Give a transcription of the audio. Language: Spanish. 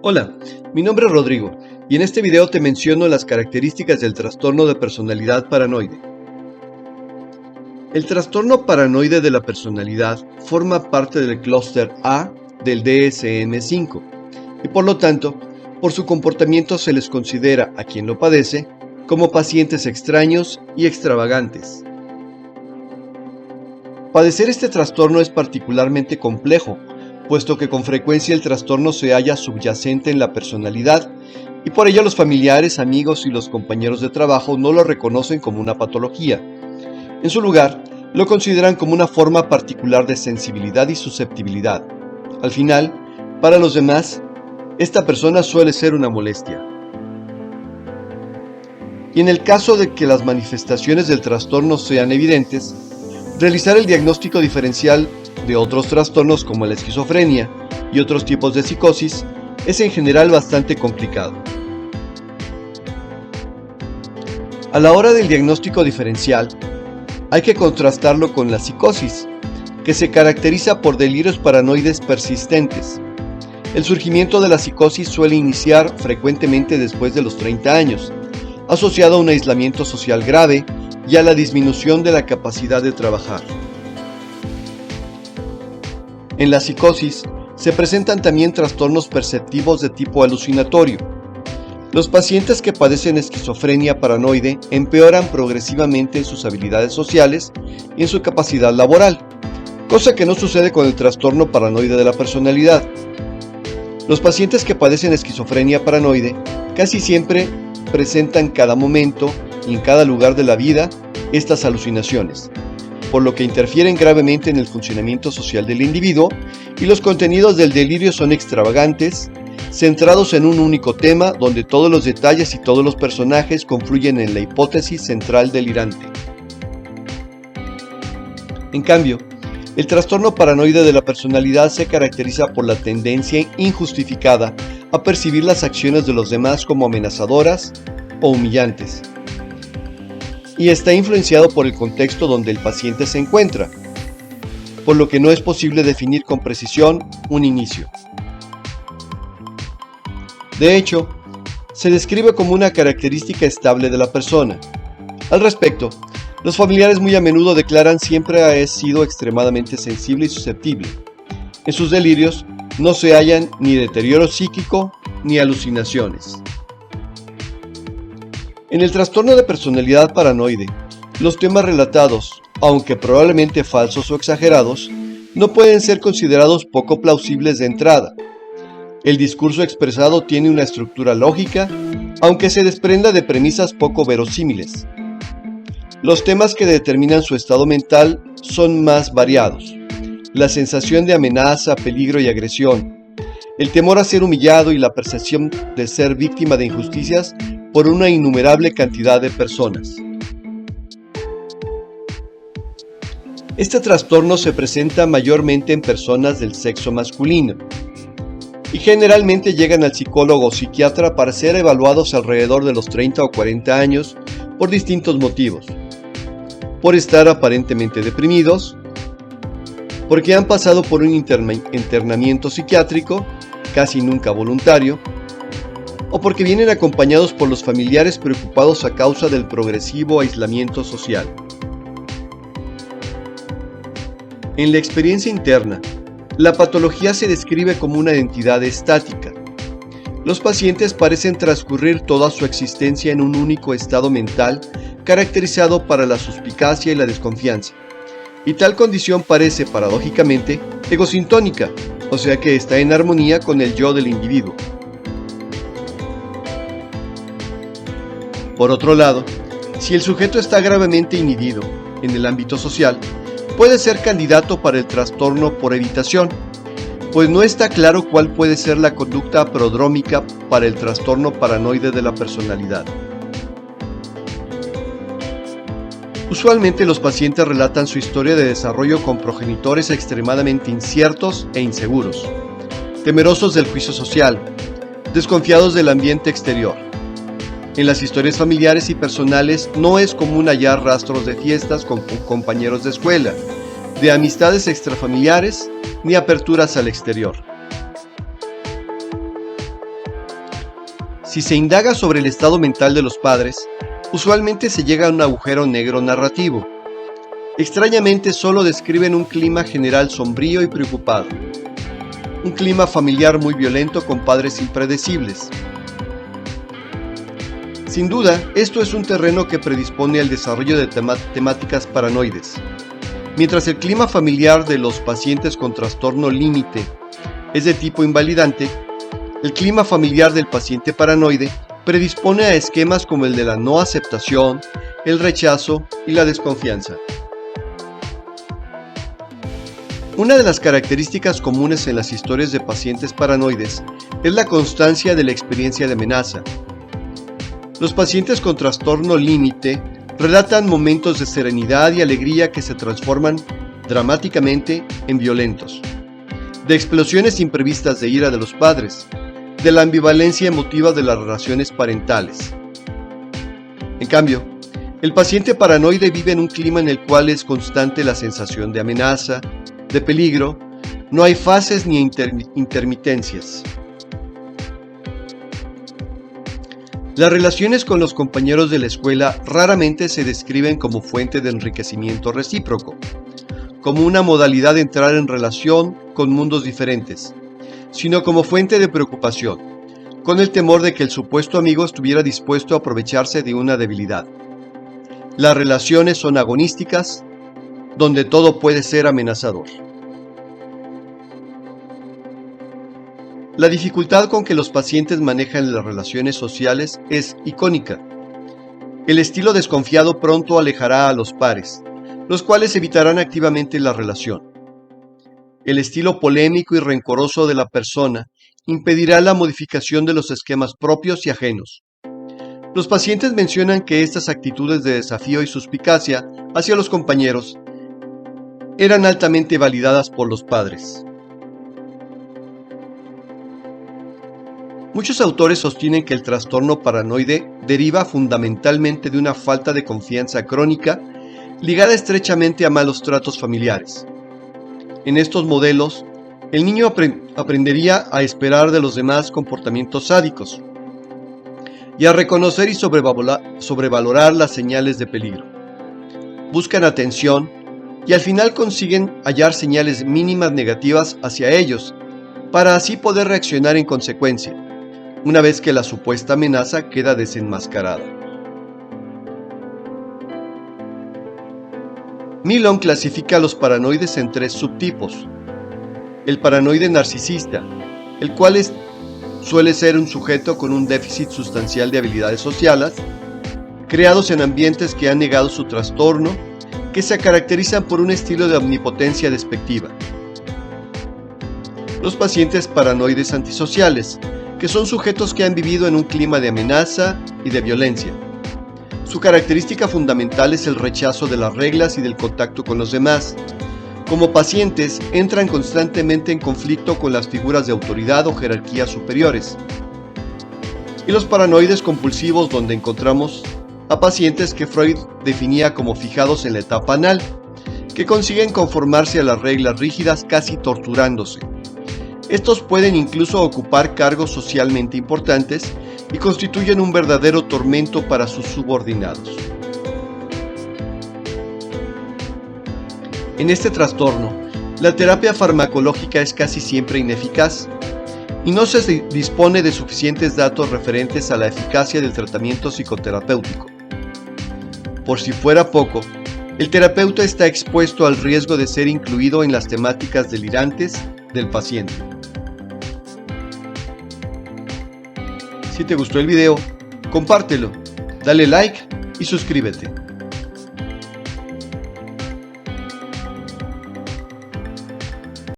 Hola, mi nombre es Rodrigo y en este video te menciono las características del trastorno de personalidad paranoide. El trastorno paranoide de la personalidad forma parte del clúster A del DSM-5 y por lo tanto, por su comportamiento se les considera a quien lo padece como pacientes extraños y extravagantes. Padecer este trastorno es particularmente complejo, puesto que con frecuencia el trastorno se halla subyacente en la personalidad y por ello los familiares, amigos y los compañeros de trabajo no lo reconocen como una patología. En su lugar, lo consideran como una forma particular de sensibilidad y susceptibilidad. Al final, para los demás, esta persona suele ser una molestia. Y en el caso de que las manifestaciones del trastorno sean evidentes, realizar el diagnóstico diferencial de otros trastornos como la esquizofrenia y otros tipos de psicosis es en general bastante complicado. A la hora del diagnóstico diferencial, hay que contrastarlo con la psicosis, que se caracteriza por delirios paranoides persistentes. El surgimiento de la psicosis suele iniciar frecuentemente después de los 30 años, asociado a un aislamiento social grave y a la disminución de la capacidad de trabajar. En la psicosis se presentan también trastornos perceptivos de tipo alucinatorio. Los pacientes que padecen esquizofrenia paranoide empeoran progresivamente en sus habilidades sociales y en su capacidad laboral, cosa que no sucede con el trastorno paranoide de la personalidad. Los pacientes que padecen esquizofrenia paranoide casi siempre presentan cada momento y en cada lugar de la vida estas alucinaciones, por lo que interfieren gravemente en el funcionamiento social del individuo y los contenidos del delirio son extravagantes, centrados en un único tema donde todos los detalles y todos los personajes confluyen en la hipótesis central delirante. En cambio, el trastorno paranoide de la personalidad se caracteriza por la tendencia injustificada a percibir las acciones de los demás como amenazadoras o humillantes, y está influenciado por el contexto donde el paciente se encuentra, por lo que no es posible definir con precisión un inicio. De hecho, se describe como una característica estable de la persona. Al respecto, los familiares muy a menudo declaran siempre ha sido extremadamente sensible y susceptible. En sus delirios no se hallan ni deterioro psíquico ni alucinaciones. En el trastorno de personalidad paranoide, los temas relatados, aunque probablemente falsos o exagerados, no pueden ser considerados poco plausibles de entrada. El discurso expresado tiene una estructura lógica, aunque se desprenda de premisas poco verosímiles. Los temas que determinan su estado mental son más variados: la sensación de amenaza, peligro y agresión, el temor a ser humillado y la percepción de ser víctima de injusticias por una innumerable cantidad de personas. Este trastorno se presenta mayormente en personas del sexo masculino y generalmente llegan al psicólogo o psiquiatra para ser evaluados alrededor de los 30 o 40 años por distintos motivos: por estar aparentemente deprimidos, porque han pasado por un internamiento psiquiátrico, casi nunca voluntario, o porque vienen acompañados por los familiares preocupados a causa del progresivo aislamiento social. En la experiencia interna, la patología se describe como una entidad estática. Los pacientes parecen transcurrir toda su existencia en un único estado mental caracterizado por la suspicacia y la desconfianza, y tal condición parece, paradójicamente, egosintónica, o sea que está en armonía con el yo del individuo. Por otro lado, si el sujeto está gravemente inhibido en el ámbito social, puede ser candidato para el trastorno por evitación, pues no está claro cuál puede ser la conducta prodrómica para el trastorno paranoide de la personalidad. Usualmente los pacientes relatan su historia de desarrollo con progenitores extremadamente inciertos e inseguros, temerosos del juicio social, desconfiados del ambiente exterior. En las historias familiares y personales no es común hallar rastros de fiestas con compañeros de escuela, de amistades extrafamiliares ni aperturas al exterior. Si se indaga sobre el estado mental de los padres, usualmente se llega a un agujero negro narrativo. Extrañamente solo describen un clima general sombrío y preocupado. Un clima familiar muy violento con padres impredecibles. Sin duda, esto es un terreno que predispone al desarrollo de temáticas paranoides. Mientras el clima familiar de los pacientes con trastorno límite es de tipo invalidante, el clima familiar del paciente paranoide predispone a esquemas como el de la no aceptación, el rechazo y la desconfianza. Una de las características comunes en las historias de pacientes paranoides es la constancia de la experiencia de amenaza. Los pacientes con trastorno límite relatan momentos de serenidad y alegría que se transforman dramáticamente en violentos, de explosiones imprevistas de ira de los padres, de la ambivalencia emotiva de las relaciones parentales. En cambio, el paciente paranoide vive en un clima en el cual es constante la sensación de amenaza, de peligro, no hay fases ni intermitencias. Las relaciones con los compañeros de la escuela raramente se describen como fuente de enriquecimiento recíproco, como una modalidad de entrar en relación con mundos diferentes, sino como fuente de preocupación, con el temor de que el supuesto amigo estuviera dispuesto a aprovecharse de una debilidad. Las relaciones son agonísticas, donde todo puede ser amenazador. La dificultad con que los pacientes manejan las relaciones sociales es icónica. El estilo desconfiado pronto alejará a los pares, los cuales evitarán activamente la relación. El estilo polémico y rencoroso de la persona impedirá la modificación de los esquemas propios y ajenos. Los pacientes mencionan que estas actitudes de desafío y suspicacia hacia los compañeros eran altamente validadas por los padres. Muchos autores sostienen que el trastorno paranoide deriva fundamentalmente de una falta de confianza crónica ligada estrechamente a malos tratos familiares. En estos modelos, el niño aprendería a esperar de los demás comportamientos sádicos y a reconocer y sobrevalorar las señales de peligro. Buscan atención y al final consiguen hallar señales mínimas negativas hacia ellos para así poder reaccionar en consecuencia, una vez que la supuesta amenaza queda desenmascarada. Milon clasifica a los paranoides en 3 subtipos. El paranoide narcisista, el cual suele ser un sujeto con un déficit sustancial de habilidades sociales, creados en ambientes que han negado su trastorno, que se caracterizan por un estilo de omnipotencia despectiva. Los pacientes paranoides antisociales, que son sujetos que han vivido en un clima de amenaza y de violencia. Su característica fundamental es el rechazo de las reglas y del contacto con los demás. Como pacientes, entran constantemente en conflicto con las figuras de autoridad o jerarquías superiores. Y los paranoides compulsivos, donde encontramos a pacientes que Freud definía como fijados en la etapa anal, que consiguen conformarse a las reglas rígidas casi torturándose. Estos pueden incluso ocupar cargos socialmente importantes y constituyen un verdadero tormento para sus subordinados. En este trastorno, la terapia farmacológica es casi siempre ineficaz y no se dispone de suficientes datos referentes a la eficacia del tratamiento psicoterapéutico. Por si fuera poco, el terapeuta está expuesto al riesgo de ser incluido en las temáticas delirantes del paciente. Si te gustó el video, compártelo, dale like y suscríbete.